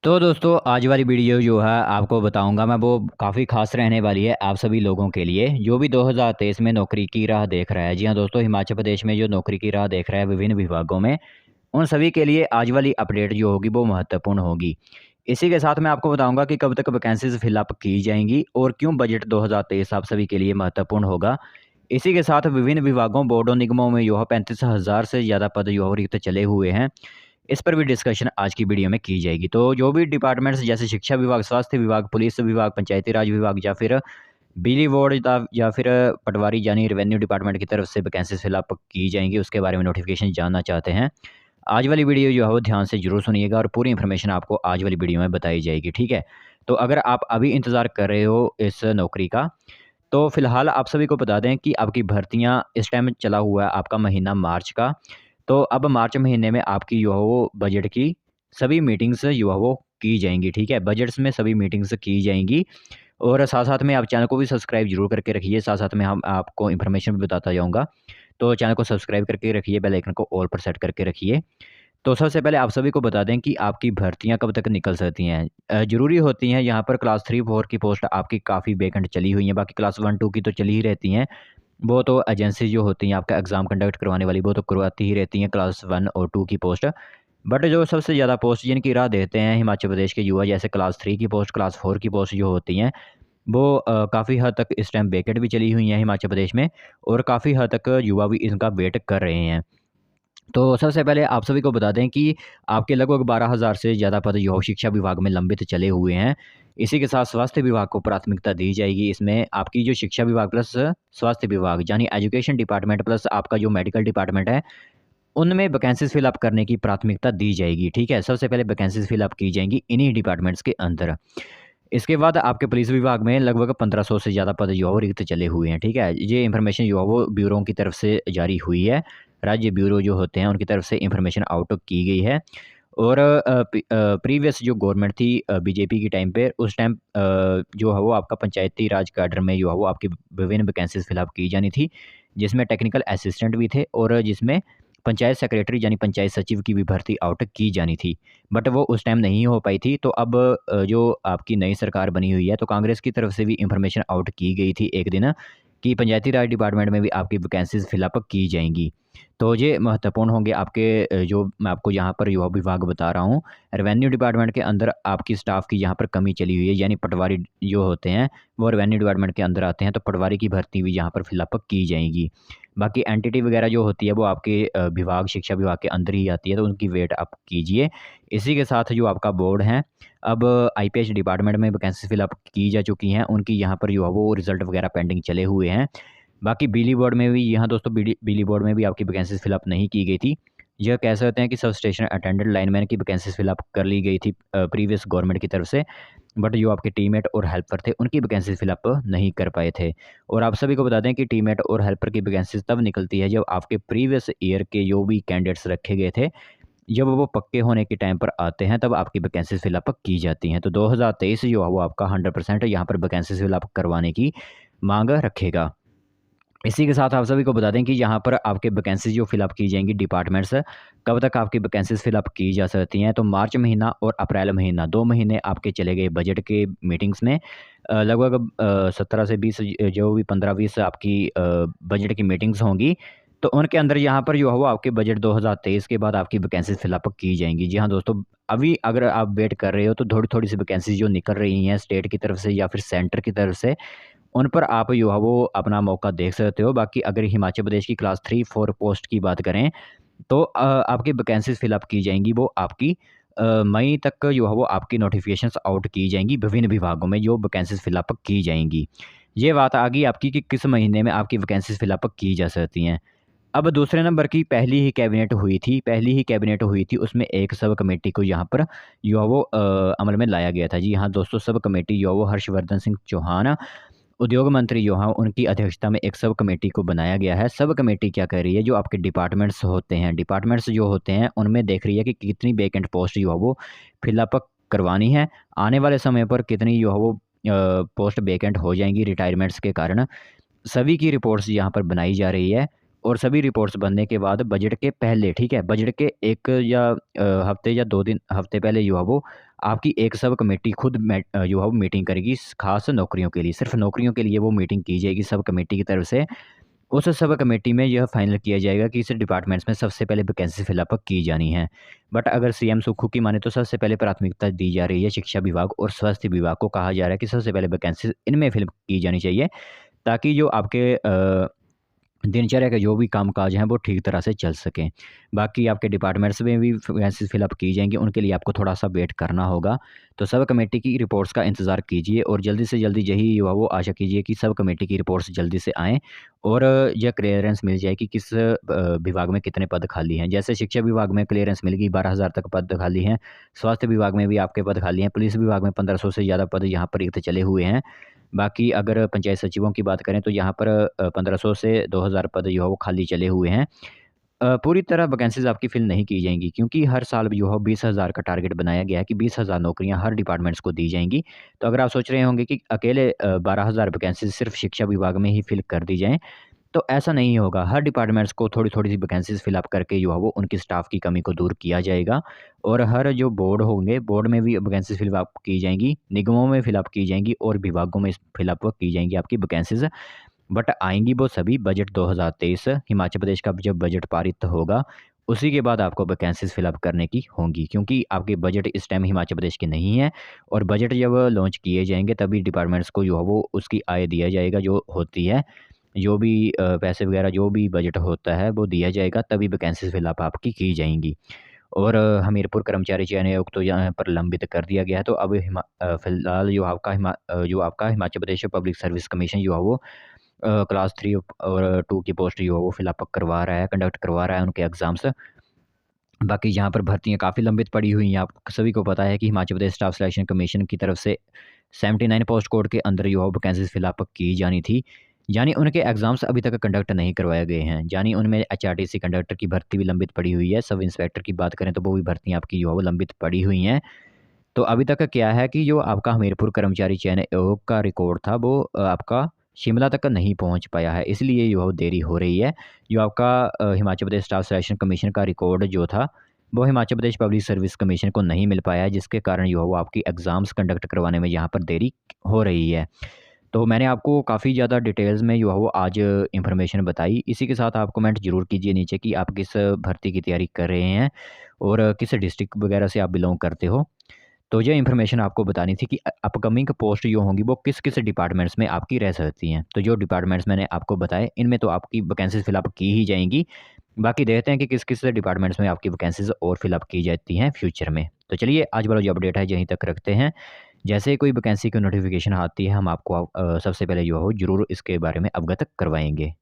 तो दोस्तों आज वाली वीडियो जो है आपको बताऊंगा मैं वो काफ़ी खास रहने वाली है आप सभी लोगों के लिए जो भी 2023 में नौकरी की राह देख रहा है। जी हाँ दोस्तों, हिमाचल प्रदेश में जो नौकरी की राह देख रहा है विभिन्न विभागों में, उन सभी के लिए आज वाली अपडेट जो होगी वो महत्वपूर्ण होगी। इसी के साथ मैं आपको बताऊंगा कि कब तक वैकेंसीज फिलअप की जाएंगी और क्यों बजट 2023 आप सभी के लिए महत्वपूर्ण होगा। इसी के साथ विभिन्न विभागों, बोर्डों, निगमों में जो है 35,000 से ज़्यादा पद जो है रिक्त चले हुए हैं। इस पर भी डिस्कशन आज की वीडियो में की जाएगी। तो जो भी डिपार्टमेंट्स जैसे शिक्षा विभाग, स्वास्थ्य विभाग, पुलिस विभाग, पंचायती राज विभाग या फिर बिजली बोर्ड या फिर पटवारी यानी रेवेन्यू डिपार्टमेंट की तरफ से वैकेंसीज फिलअप की जाएंगी, उसके बारे में नोटिफिकेशन जानना चाहते हैं, आज वाली वीडियो जो है वो ध्यान से जरूर सुनिएगा और पूरी इन्फॉर्मेशन आपको आज वाली वीडियो में बताई जाएगी। ठीक है, तो अगर आप अभी इंतज़ार कर रहे हो इस नौकरी का, तो फिलहाल आप सभी को बता दें कि आपकी भर्तियां इस टाइम चला हुआ है आपका महीना मार्च का। तो अब मार्च महीने में आपकी जो है वो बजट की सभी मीटिंग्स जो है वो की जाएंगी। ठीक है, बजट्स में सभी मीटिंग्स की जाएंगी और साथ साथ में आप चैनल को भी सब्सक्राइब जरूर करके रखिए। साथ साथ में हम आपको इन्फॉर्मेशन भी बताता जाऊंगा, तो चैनल को सब्सक्राइब करके रखिए, बेल आइकन को ऑल पर सेट करके रखिए। तो सबसे पहले आप सभी को बता दें कि आपकी भर्तियां कब तक निकल सकती हैं। ज़रूरी होती हैं, यहाँ पर क्लास 3-4 की पोस्ट आपकी काफ़ी वैकेंट चली हुई हैं, बाकी क्लास 1-2 की तो चली ही रहती हैं। वो तो एजेंसी जो होती हैं आपका एग्ज़ाम कंडक्ट करवाने वाली, वो तो करवाती ही रहती हैं क्लास 1 और 2 की पोस्ट। बट जो सबसे ज़्यादा पोस्ट जिनकी राह देखते हैं हिमाचल प्रदेश के युवा, जैसे क्लास 3 की पोस्ट, क्लास 4 की पोस्ट जो होती हैं, वो काफ़ी हद तक इस टाइम वैकेंट भी चली हुई हैं हिमाचल प्रदेश में और काफ़ी हद तक युवा भी इनका वेट कर रहे हैं। तो सबसे पहले आप सभी को बता दें कि आपके लगभग 12,000 से ज़्यादा पद जो शिक्षा विभाग में लंबित चले हुए हैं। इसी के साथ स्वास्थ्य विभाग को प्राथमिकता दी जाएगी। इसमें आपकी जो शिक्षा विभाग प्लस स्वास्थ्य विभाग यानी एजुकेशन डिपार्टमेंट प्लस आपका जो मेडिकल डिपार्टमेंट है, उनमें वैकेंसीज़ फिल अप करने की प्राथमिकता दी जाएगी। ठीक है, सबसे पहले वैकेंसीज़ फिल अप की जाएँगी इन्हीं डिपार्टमेंट्स के अंदर। इसके बाद आपके पुलिस विभाग में लगभग 1500 से ज़्यादा पद जो है वो रिक्त चले हुए हैं। ठीक है, ये इन्फॉर्मेशन जो है वो ब्यूरो की तरफ से जारी हुई है। राज्य ब्यूरो जो होते हैं उनकी तरफ से इन्फॉर्मेशन आउट की गई है और प्रीवियस जो गवर्नमेंट थी बीजेपी के टाइम पे, उस टाइम जो है वो आपका पंचायती राज कैडर में जो है वो आपकी विभिन्न वैकेंसीज फिलअप की जानी थी, जिसमें टेक्निकल असिस्टेंट भी थे और जिसमें पंचायत सेक्रेटरी यानी पंचायत सचिव की भी भर्ती आउट की जानी थी। बट वो उस टाइम नहीं हो पाई थी। तो अब जो आपकी नई सरकार बनी हुई है, तो कांग्रेस की तरफ से भी इन्फॉर्मेशन आउट की गई थी एक दिन कि पंचायती राज डिपार्टमेंट में भी आपकी वैकेंसीज फिलअप की जाएंगी। तो ये महत्वपूर्ण होंगे आपके जो मैं आपको यहाँ पर युवा विभाग बता रहा हूँ। रेवेन्यू डिपार्टमेंट के अंदर आपकी स्टाफ की यहाँ पर कमी चली हुई है, यानी पटवारी जो होते हैं वो रेवेन्यू डिपार्टमेंट के अंदर आते हैं, तो पटवारी की भर्ती भी यहाँ पर फिलअप की जाएगी। बाकी एंटिटी वगैरह जो होती है वो आपके विभाग, शिक्षा विभाग के अंदर ही आती है, तो उनकी वेट आप कीजिए। इसी के साथ जो आपका बोर्ड है, अब आईपीएच डिपार्टमेंट में वैकेंसी फिलअप की जा चुकी हैं, उनकी यहाँ पर जो है वो रिजल्ट वगैरह पेंडिंग चले हुए हैं। बाकी बिजली बोर्ड में भी, यहाँ दोस्तों बिजली बोर्ड में भी आपकी वैकेंसीज फिलअप नहीं की गई थी। यह कह सकते हैं कि सब स्टेशन अटेंडेंट लाइनमैन की वैकेंसीज फिलअप कर ली गई थी प्रीवियस गवर्नमेंट की तरफ से। बट जो आपके टीमेट और हेल्पर थे उनकी वैकेंसीज फिलअप नहीं कर पाए थे। और आप सभी को बता दें कि टीमेट और हेल्पर की वैकेंसीज तब निकलती है जब आपके प्रीवियस ईयर के जो भी कैंडिडेट्स रखे गए थे, जब वो पक्के होने के टाइम पर आते हैं, तब आपकी वैकेंसीज फिलअप की जाती हैं। तो 2023 जो है वो आपका 100% यहाँ पर वैकेंसीज फिलअप करवाने की मांग रखेगा। इसी के साथ आप सभी को बता दें कि यहाँ पर आपके वैकेंसीज जो फिलअप की जाएंगी डिपार्टमेंट्स, कब तक आपकी वैकेंसीज फिलअप की जा सकती हैं। तो मार्च महीना और अप्रैल महीना, 2 महीने आपके चले गए बजट के मीटिंग्स में। लगभग 17 से 20 जो भी 15-20 आपकी बजट की मीटिंग्स होंगी, तो उनके अंदर यहाँ पर जो है वो आपके बजट 2023 के बाद आपकी वैकेंसीज फिलअप की जाएंगी। जी हाँ दोस्तों, अभी अगर आप वेट कर रहे हो तो थोड़ी थोड़ी सी वैकेंसीज जो निकल रही हैं स्टेट की तरफ से या फिर सेंटर की तरफ से, उन पर आप जो है वो अपना मौका देख सकते हो। बाकी अगर हिमाचल प्रदेश की क्लास 3-4 पोस्ट की बात करें, तो आपकी वैकेंसीज फिलअप की जाएंगी, वो आपकी मई तक जो है वो आपकी नोटिफिकेशंस आउट की जाएंगी विभिन्न विभागों में, जो वैकेंसीज फिलअप की जाएंगी। ये बात आ गई आपकी कि किस महीने में आपकी वैकेंसीज फिलअप की जा सकती हैं। अब दूसरे नंबर की पहली ही कैबिनेट हुई थी, उसमें एक सब कमेटी को यहाँ पर जो है वो अमल में लाया गया था। जी हाँ दोस्तों, सब कमेटी जो है वो हर्षवर्धन सिंह चौहान उद्योग मंत्री जो हैं उनकी अध्यक्षता में एक सब कमेटी को बनाया गया है। सब कमेटी क्या कर रही है, जो आपके डिपार्टमेंट्स जो होते हैं उनमें देख रही है कि कितनी वैकेंट पोस्ट जो है वो फिलअप करवानी है, आने वाले समय पर कितनी जो है वो पोस्ट वैकेंट हो जाएंगी रिटायरमेंट्स के कारण। सभी की रिपोर्ट्स यहाँ पर बनाई जा रही है और सभी रिपोर्ट्स बनने के बाद बजट के पहले, ठीक है, बजट के 1 या हफ्ते या 2 दिन हफ्ते पहले जो है वो आपकी एक सब कमेटी खुद जो है वो मीटिंग करेगी खास नौकरियों के लिए, सिर्फ नौकरियों के लिए वो मीटिंग की जाएगी सब कमेटी की तरफ से। उस सब कमेटी में यह फाइनल किया जाएगा कि इस डिपार्टमेंट्स में सबसे पहले वैकेंसी फिलअप की जानी है। बट अगर सीएम सुक्खू की माने तो सबसे पहले प्राथमिकता दी जा रही है शिक्षा विभाग और स्वास्थ्य विभाग को। कहा जा रहा है कि सबसे पहले वैकेंसी इनमें फिल की जानी चाहिए, ताकि जो आपके दिनचर्या के जो भी काम-काज हैं वो ठीक तरह से चल सकें। बाकी आपके डिपार्टमेंट्स में भी वैकेंसीज़ फिलअप की जाएँगी, उनके लिए आपको थोड़ा-सा वेट करना होगा। तो सब कमेटी की रिपोर्ट्स का इंतज़ार कीजिए और जल्दी से जल्दी यही जो है वो आशा कीजिए कि सब कमेटी की रिपोर्ट्स जल्दी से आएँ और यह क्लियरेंस मिल जाए कि किस विभाग में कितने पद खाली हैं। जैसे शिक्षा विभाग में क्लियरेंस मिल गई, 12,000 तक पद खाली हैं। स्वास्थ्य विभाग में भी आपके पद खाली हैं। पुलिस विभाग में 1500 से ज़्यादा पद यहाँ पर रिक्त चले हुए हैं। बाकी अगर पंचायत सचिवों की बात करें तो यहाँ पर 1500 से 2000 पद जो है वो खाली चले हुए हैं। पूरी तरह वैकेंसीज़ आपकी फिल नहीं की जाएँगी, क्योंकि हर साल जो है 20,000 का टारगेट बनाया गया है कि 20,000 नौकरियाँ हर डिपार्टमेंट्स को दी जाएँगी। तो अगर आप सोच रहे होंगे कि अकेले 12,000 वैकेंसीज़ सिर्फ़ शिक्षा विभाग में ही फिल कर दी जाएँ, तो ऐसा नहीं होगा। हर डिपार्टमेंट्स को थोड़ी-थोड़ी सी वैकेंसीज़ फिल अप करके जो है वो उनकी स्टाफ़ की कमी को दूर किया जाएगा और हर जो बोर्ड होंगे, बोर्ड में भी वैकेंसीज़ फिल अप की जाएँगी, निगमों में फिल अप की जाएँगी और विभागों में फिल अप की जाएँगी आपकी वैकेंसीज़। बट आएँगी वो सभी बजट 2023 हिमाचल प्रदेश का जब बजट पारित होगा, उसी के बाद आपको वैकेंसीज़ फिल अप करने की होंगी, क्योंकि आपके बजट इस टाइम हिमाचल प्रदेश के नहीं हैं और बजट जब लॉन्च किए जाएँगे तभी डिपार्टमेंट्स को जो है वो उसकी आय दिया जाएगा जो होती है। जो भी पैसे वगैरह जो भी बजट होता है वो दिया जाएगा, तभी वैकेंसीज़ फिल अप आपकी की जाएँगी। और हमीरपुर कर्मचारी चयन आयोग तो यहाँ पर लंबित कर दिया गया है। तो अब फ़िलहाल जो आपका Himachal Pradesh public service commission जो है वो क्लास 3 और 2 की पोस्ट जो है वो फिल अप करवा रहा है, कंडक्ट करवा रहा है उनके एग्ज़ाम्स। बाकी यहाँ पर भर्तियाँ काफ़ी लंबित पड़ी हुई हैं। आप सभी को पता है कि Himachal Pradesh staff selection commission की तरफ से 79 पोस्ट कोड के अंदर जो है वैकेंसीज़ फिल अप की जानी थी। यानी उनके एग्ज़ाम्स अभी तक कंडक्ट नहीं करवाए गए हैं। यानी उनमें एचआरटीसी कंडक्टर की भर्ती भी लंबित पड़ी हुई है। सब इंस्पेक्टर की बात करें तो वो भी भर्तियाँ आपकी जो है वो लंबित पड़ी हुई हैं। तो अभी तक क्या है कि जो आपका हमीरपुर कर्मचारी चयन आयोग का रिकॉर्ड था वो आपका शिमला तक नहीं पहुंच पाया है, इसलिए जो देरी हो रही है। जो आपका Himachal Pradesh staff selection commission का रिकॉर्ड जो था वो Himachal Pradesh public service commission को नहीं मिल पाया है, जिसके कारण जो है वो आपकी एग्ज़ाम्स कंडक्ट करवाने में यहाँ पर देरी हो रही है। तो मैंने आपको काफ़ी ज़्यादा डिटेल्स में जो है वो आज इन्फॉर्मेशन बताई। इसी के साथ आप कमेंट ज़रूर कीजिए नीचे कि आप किस भर्ती की तैयारी कर रहे हैं और किस डिस्ट्रिक्ट वगैरह से आप बिलोंग करते हो। तो ये इन्फॉर्मेशन आपको बतानी थी कि अपकमिंग पोस्ट जो होंगी वो किस-किस डिपार्टमेंट्स में आपकी रह सकती हैं। तो जो डिपार्टमेंट्स मैंने आपको बताए इनमें तो आपकी वैकेंसीज़ फिल अप की ही जाएँगी। बाकी देखते हैं कि किस-किस डिपार्टमेंट्स में आपकी वैकेंसीज़ और फिल अप की जाती हैं फ्यूचर में। तो चलिए आज वाला जो अपडेट है यहीं तक रखते हैं। जैसे ही कोई वैकेंसी की नोटिफ़िकेशन आती है हम आपको सबसे पहले जो हो ज़रूर इसके बारे में अवगत करवाएँगे।